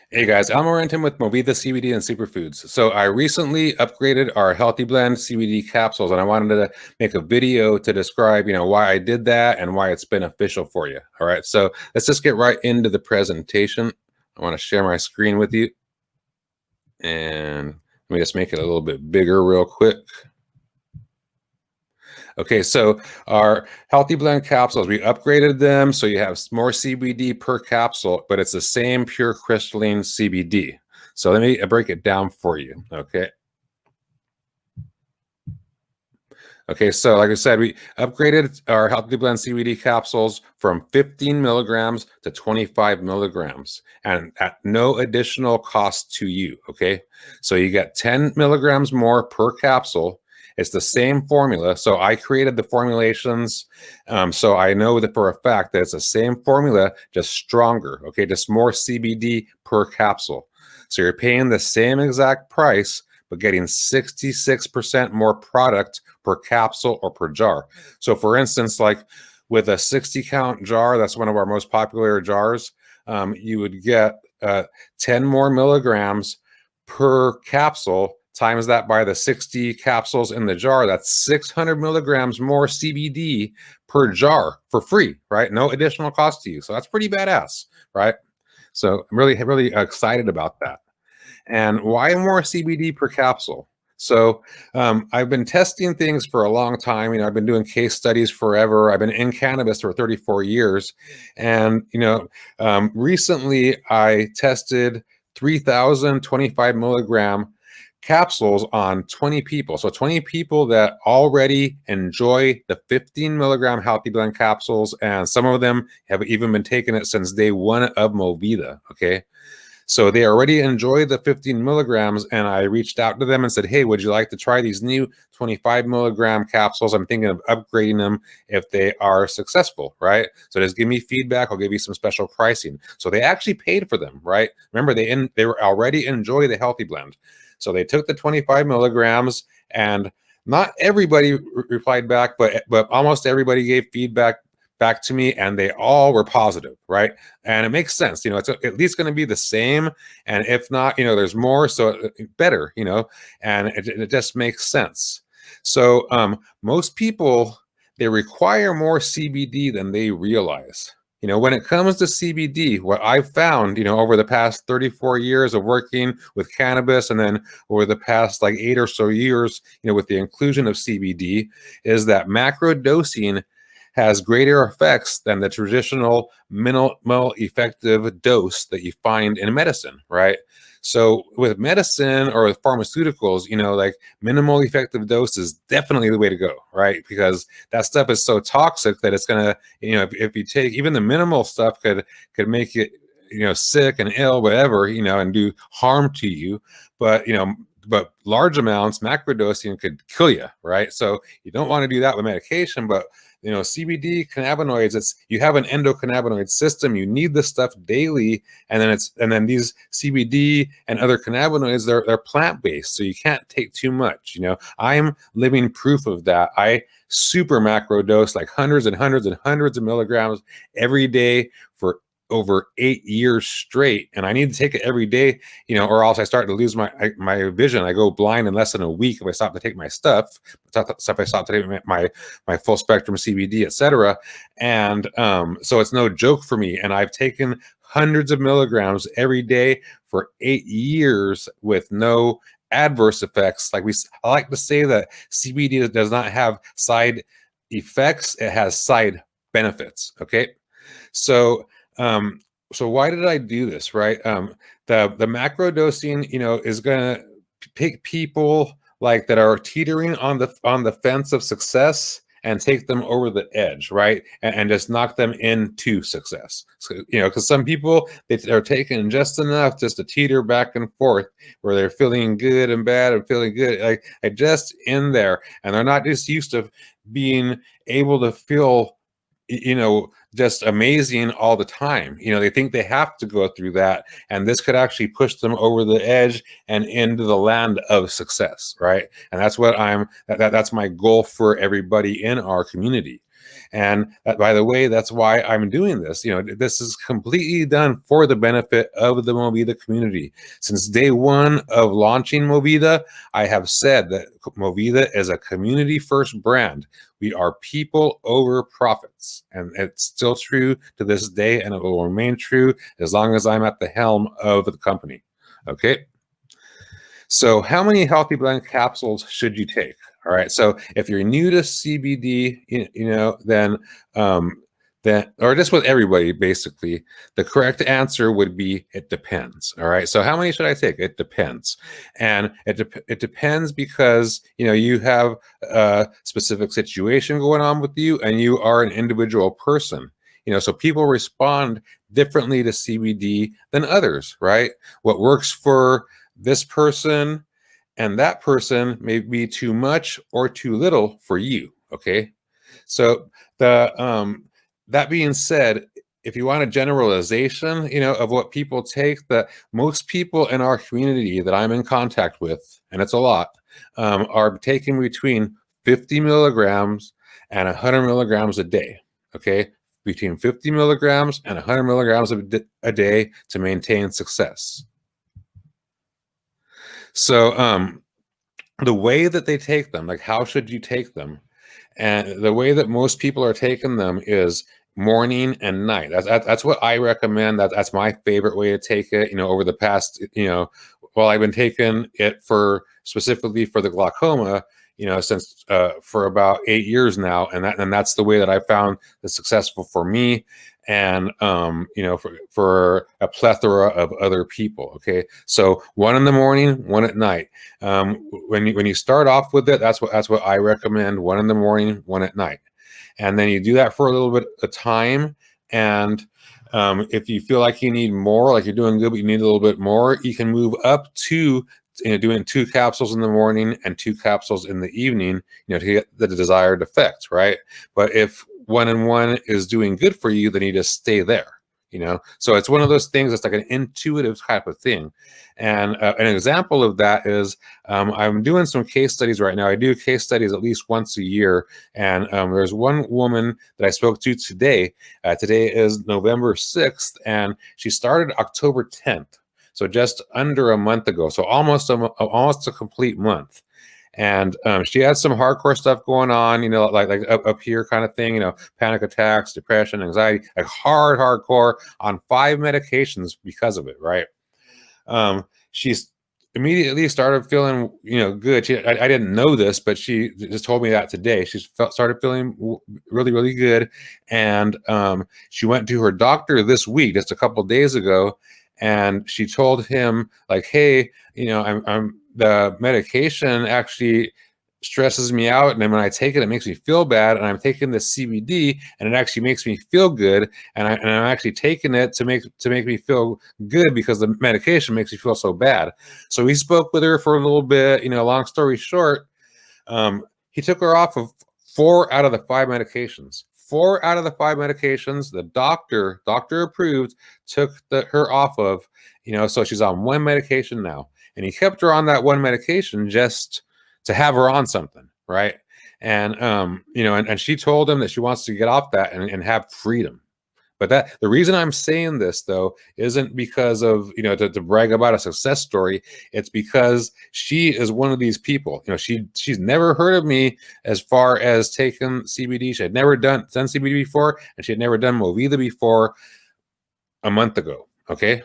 Hey guys, I'm Morentin with Movida CBD and Superfoods. So I recently upgraded our Healthy Blend CBD capsules, and I wanted to make a video to describe, why I did that and why it's beneficial for you. All right, so let's just get right into the presentation. I want to share my screen with you, and let me just make it a little bit bigger real quick. Okay, so our Healthy Blend capsules, we upgraded them so you have more CBD per capsule, but it's the same pure crystalline CBD. So let me break it down for you, okay? Okay, so like I said, we upgraded our Healthy Blend CBD capsules from 15 milligrams to 25 milligrams and at no additional cost to you, okay? So you get 10 milligrams more per capsule. It's the same formula. So I created the formulations. So I know that for a fact that it's the same formula, just stronger, okay? Just more CBD per capsule. So you're paying the same exact price, but getting 66% more product per capsule or per jar. So for instance, like with a 60 count jar, that's one of our most popular jars, you would get 10 more milligrams per capsule, times that by the 60 capsules in the jar, that's 600 milligrams more CBD per jar for free, right? No additional cost to you. So that's pretty badass, right? So I'm really excited about that. And why more CBD per capsule? So I've been testing things for a long time. I've been doing case studies forever. I've been in cannabis for 34 years. And, recently I tested 3,025 milligram capsules on 20 people. So 20 people that already enjoy the 15 milligram Healthy Blend capsules. And some of them have even been taking it since day one of Movida. Okay. So they already enjoy the 15 milligrams, and I reached out to them and said, hey, would you like to try these new 25 milligram capsules? I'm thinking of upgrading them if they are successful, right? So just give me feedback. I'll give you some special pricing. So they actually paid for them, right? Remember, they were already enjoy the Healthy Blend. So they took the 25 milligrams, and not everybody replied back, but almost everybody gave feedback back to me, and they all were positive, right? And it makes sense. It's at least going to be the same, and if not, there's more, so better, and it just makes sense. So most people, they require more CBD than they realize. When it comes to CBD, what I've found, over the past 34 years of working with cannabis, and then over the past like 8 or so years, with the inclusion of CBD, is that macro dosing has greater effects than the traditional minimal effective dose that you find in medicine, right? So with medicine or with pharmaceuticals, like minimal effective dose is definitely the way to go, right? Because that stuff is so toxic that it's gonna, if you take even the minimal stuff could make it, sick and ill, whatever, and do harm to you. But large amounts, macrodosing could kill you, right? So you don't want to do that with medication, but CBD cannabinoids, you have an endocannabinoid system. You need this stuff daily, and then these CBD and other cannabinoids, they're plant-based, so you can't take too much. I'm living proof of that. I super macro dose like hundreds and hundreds and hundreds of milligrams every day for over 8 years straight, and I need to take it every day, or else I start to lose my vision. I go blind in less than a week if I stop to take my stuff. If I stop to take my full spectrum CBD, etc. And so it's no joke for me. And I've taken hundreds of milligrams every day for 8 years with no adverse effects. I like to say that CBD does not have side effects; it has side benefits. Okay, so so why did I do this, right? The macro dosing, is gonna pick people like that are teetering on the fence of success and take them over the edge, right? And just knock them into success. So, because some people, they're taking just enough just to teeter back and forth, where they're feeling good and bad and feeling good, like just in there, and they're not just used to being able to feel just amazing all the time. They think they have to go through that, and this could actually push them over the edge and into the land of success, right? And that's what that's my goal for everybody in our community. And by the way, that's why I'm doing this. This is completely done for the benefit of the Movida community. Since day one of launching Movida, I have said that Movida is a community-first brand. We are people over profits. And it's still true to this day, and it will remain true as long as I'm at the helm of the company. Okay? So how many Healthy Blend capsules should you take? All right. So if you're new to CBD, then, or just with everybody, basically, the correct answer would be it depends. All right. So how many should I take? It depends. And it depends because, you have a specific situation going on with you and you are an individual person. So people respond differently to CBD than others, right? What works for this person and that person may be too much or too little for you. Okay. So that being said, if you want a generalization, of what people take, that most people in our community that I'm in contact with, and it's a lot, are taking between 50 milligrams and 100 milligrams a day. Okay. Between 50 milligrams and 100 milligrams a day to maintain success. So the way that they take them, like how should you take them? And the way that most people are taking them is morning and night. That's what I recommend. That's my favorite way to take it. Over the past, well, I've been taking it specifically for the glaucoma, since for about 8 years now, and that's the way that I found that's successful for me, and for a plethora of other people. Okay, so one in the morning, one at night. When you start off with it, that's what I recommend. One in the morning, one at night, and then you do that for a little bit of time. And if you feel like you need more, like you're doing good, but you need a little bit more, you can move up to doing 2 capsules in the morning and 2 capsules in the evening, to get the desired effect, right? But if 1 and 1 is doing good for you, then you just stay there. So it's one of those things that's like an intuitive type of thing. And an example of that is I'm doing some case studies right now. I do case studies at least once a year. And there's one woman that I spoke to today. Today is November 6th, and she started October 10th. So just under a month ago. So almost a complete month. And she had some hardcore stuff going on, like up here kind of thing, panic attacks, depression, anxiety, like hardcore on 5 medications because of it, right? She's immediately started feeling, good. I didn't know this, but she just told me that today. She started feeling really, really good. And she went to her doctor this week, just a couple of days ago, and she told him, like, hey, I'm the medication actually stresses me out, and then when I take it, it makes me feel bad. And I'm taking the CBD, and it actually makes me feel good. And I'm actually taking it to make me feel good because the medication makes me feel so bad. So we spoke with her for a little bit. Long story short, he took her off of 4 out of the 5 medications. 4 out of the 5 medications the doctor approved took her off of. So she's on 1 medication now, and he kept her on that 1 medication just to have her on something, right? And and she told him that she wants to get off that and have freedom. But the reason I'm saying this, though, isn't because of, to brag about a success story. It's because she is one of these people. She's never heard of me as far as taking CBD. She had never done CBD before, and she had never done Movida before a month ago. Okay.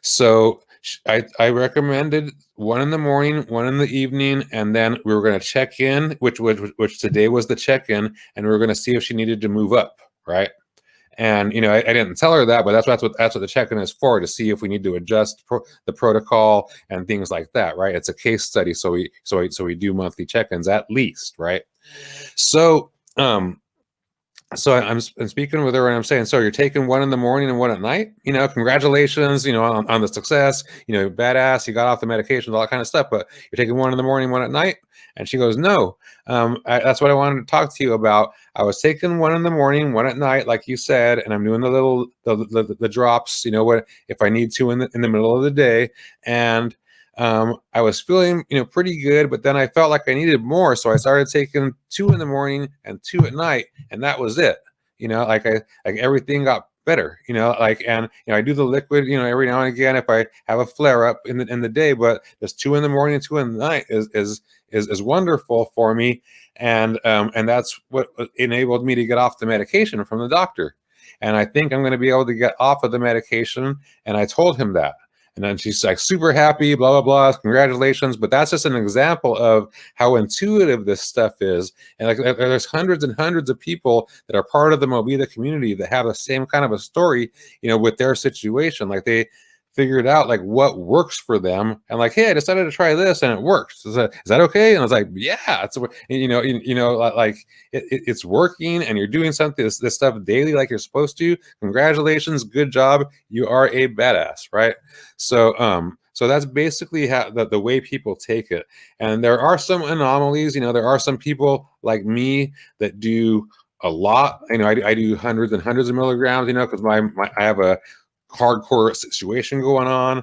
So I recommended 1 in the morning, 1 in the evening, and then we were going to check in, which today was the check-in, and we were going to see if she needed to move up, right? And I didn't tell her that, but that's what the check-in is for, to see if we need to adjust the protocol and things like that, right? It's a case study, so we do monthly check-ins at least, right? So I'm speaking with her, and I'm saying, so you're taking 1 in the morning and 1 at night? Congratulations, on the success, badass, you got off the medication, all that kind of stuff, but you're taking 1 in the morning, 1 at night? And she goes, no, that's what I wanted to talk to you about. I was taking 1 in the morning, 1 at night, like you said, and I'm doing the drops, what if I need to in the middle of the day. And I was feeling, pretty good, but then I felt like I needed more. So I started taking 2 in the morning and 2 at night, and that was it. Like everything got better, and I do the liquid, every now and again if I have a flare up in the day, but just 2 in the morning and 2 in the night is wonderful for me. And that's what enabled me to get off the medication from the doctor. And I think I'm going to be able to get off of the medication. And I told him that. And then she's like super happy, blah, blah, blah. Congratulations. But that's just an example of how intuitive this stuff is. And like there's hundreds and hundreds of people that are part of the Movida community that have the same kind of a story, with their situation. Like they figured out like what works for them, and like, hey, I decided to try this and it works. Is that okay? And I was like, yeah, like it's working, and you're doing something this stuff daily like you're supposed to. Congratulations, good job, you are a badass, right? So that's basically how the way people take it. And there are some anomalies. There are some people like me that do a lot. I do hundreds and hundreds of milligrams, because I have a hardcore situation going on,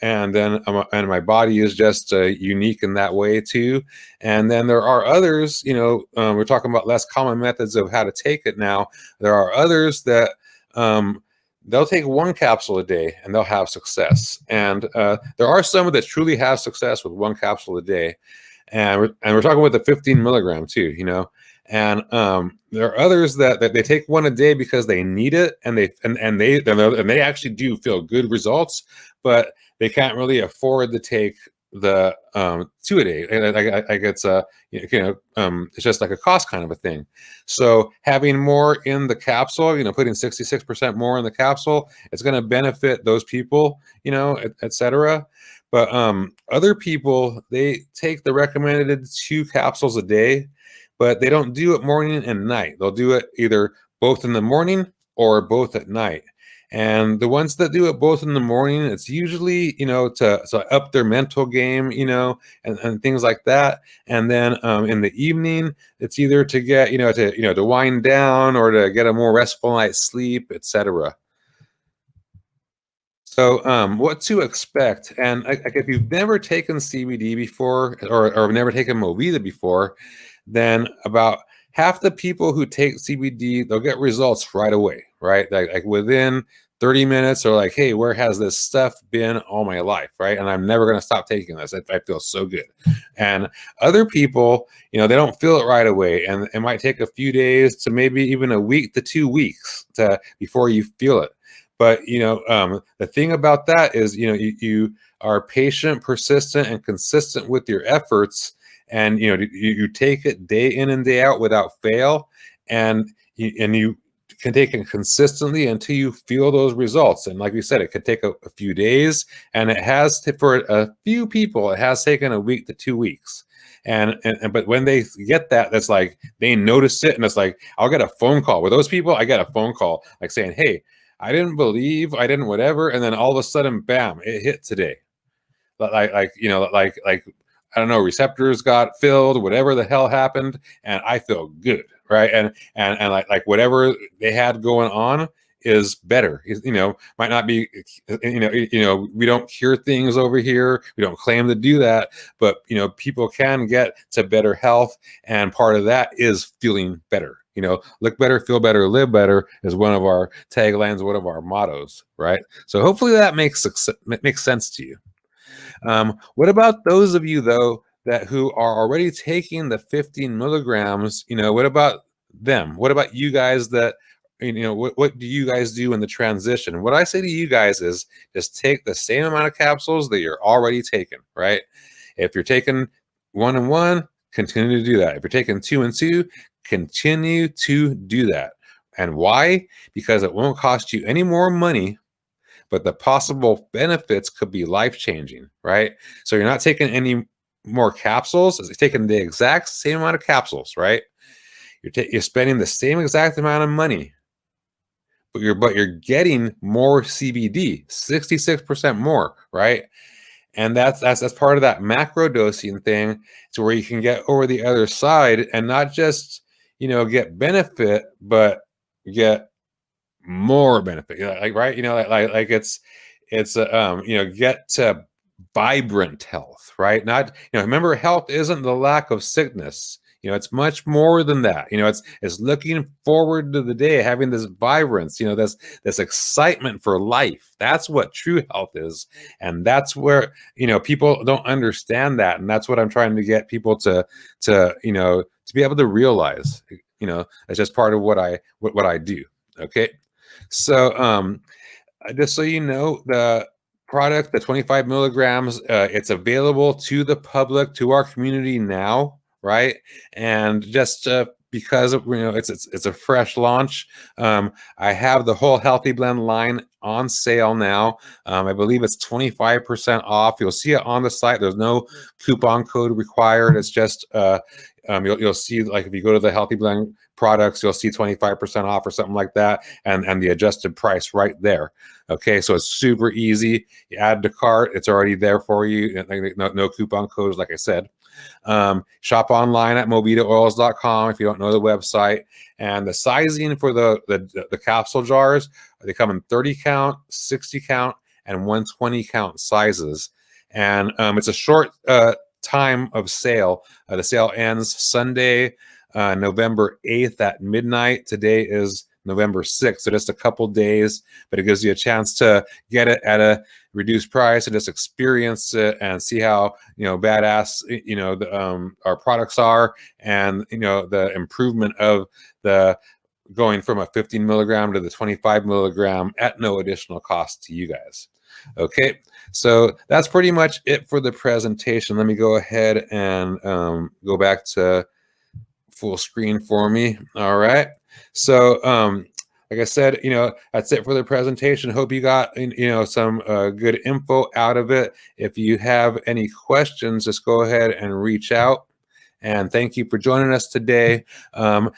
and then and my body is just unique in that way too. And then there are others, we're talking about less common methods of how to take it now. There are others that they'll take 1 capsule a day and they'll have success. And there are some that truly have success with 1 capsule a day. And we're talking about the 15 milligram too, and there are others that they take 1 a day because they need it, and they actually do feel good results, but they can't really afford to take the 2 a day. And I it's it's just like a cost kind of a thing. So having more in the capsule, putting 66% more in the capsule, it's going to benefit those people, etc. But other people, they take the recommended 2 capsules a day, but they don't do it morning and night. They'll do it either both in the morning or both at night. And the ones that do it both in the morning, it's usually, to up their mental game, and things like that. And then in the evening, it's either to get, to wind down or to get a more restful night's sleep, etc. So, what to expect? And like, if you've never taken CBD before, or never taken Movida before, then about half the people who take CBD, they'll get results right away, right? Like within 30 minutes, or like, hey, where has this stuff been all my life, right? And I'm never going to stop taking this. I feel so good. And other people, they don't feel it right away, and it might take a few days to maybe even a week to 2 weeks before you feel it. But the thing about that is, you are patient, persistent, and consistent with your efforts, and you take it day in and day out without fail, and you can take it consistently until you feel those results. And like we said, it could take a few days, and it has for a few people, it has taken a week to 2 weeks. But when they get that, that's like they notice it, and it's like I'll get a phone call. With those people, I get a phone call like saying, hey, I didn't believe, I didn't whatever, and then all of a sudden, bam, it hit today. Like I don't know, receptors got filled, whatever the hell happened, and I feel good, right? And like whatever they had going on is better. Might not be, we don't cure things over here. We don't claim to do that, but people can get to better health, and part of that is feeling better. Look better, feel better, live better is one of our taglines, one of our mottos, right? So hopefully that makes sense to you. What about those of you though who are already taking the 15 milligrams? What about them? What about you guys that what do you guys do in the transition? What I say to you guys is just take the same amount of capsules that you're already taking, right? If you're taking 1 and 1, continue to do that. If you're taking 2 and 2, continue to do that. And why? Because it won't cost you any more money, but the possible benefits could be life-changing, right? So you're not taking any more capsules. It's taking the exact same amount of capsules, right? You're spending the same exact amount of money, but you're getting more CBD, 66% more, right? And that's part of that macro dosing thing, to where you can get over the other side and not just get benefit, but get more benefit, like, right? Like it's get to vibrant health, right? Not, remember, health isn't the lack of sickness. It's much more than that. It's looking forward to the day, having this vibrance, this excitement for life. That's what true health is. And that's where, people don't understand that. And that's what I'm trying to get people to be able to realize, it's just part of what I do. Okay. So, just so you know, the product, the 25 milligrams, it's available to the public, to our community now, right? And just because it's a fresh launch, I have the whole Healthy Blend line on sale now. I believe it's 25% off. You'll see it on the site. There's no coupon code required. It's just you'll see, like, if you go to the Healthy Blend products, you'll see 25% off or something like that, and the adjusted price right there. Okay, so it's super easy. You add to cart, it's already there for you. No coupon codes, like I said. Shop online at movidaoils.com if you don't know the website. And the sizing for the capsule jars, they come in 30 count, 60 count, and 120 count sizes. And it's a short time of sale. The sale ends Sunday, November 8th at midnight. Today is November 6th, so just a couple days, but it gives you a chance to get it at a reduced price and just experience it and see how badass our products are, and the improvement of the going from a 15 milligram to the 25 milligram at no additional cost to you guys. Okay, so that's pretty much it for the presentation. Let me go ahead and go back to full screen for me. All right. So, like I said, that's it for the presentation. Hope you got, some good info out of it. If you have any questions, just go ahead and reach out. And thank you for joining us today. The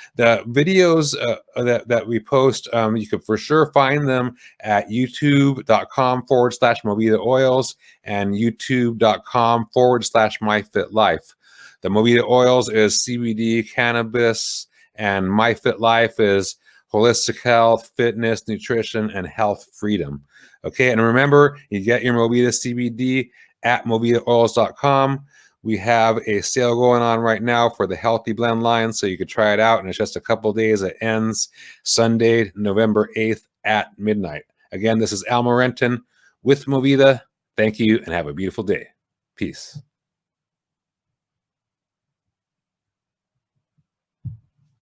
videos that we post, you can for sure find them at youtube.com/Movida Oils and youtube.com/MyFitLife. The Movida Oils is CBD cannabis, and MyFitLife is holistic health, fitness, nutrition, and health freedom. Okay, and remember, you get your Movida CBD at movidaoils.com. We have a sale going on right now for the Healthy Blend line, so you could try it out, and it's just a couple days. It ends Sunday, November 8th at midnight. Again, this is Morentin with Movida. Thank you, and have a beautiful day. Peace.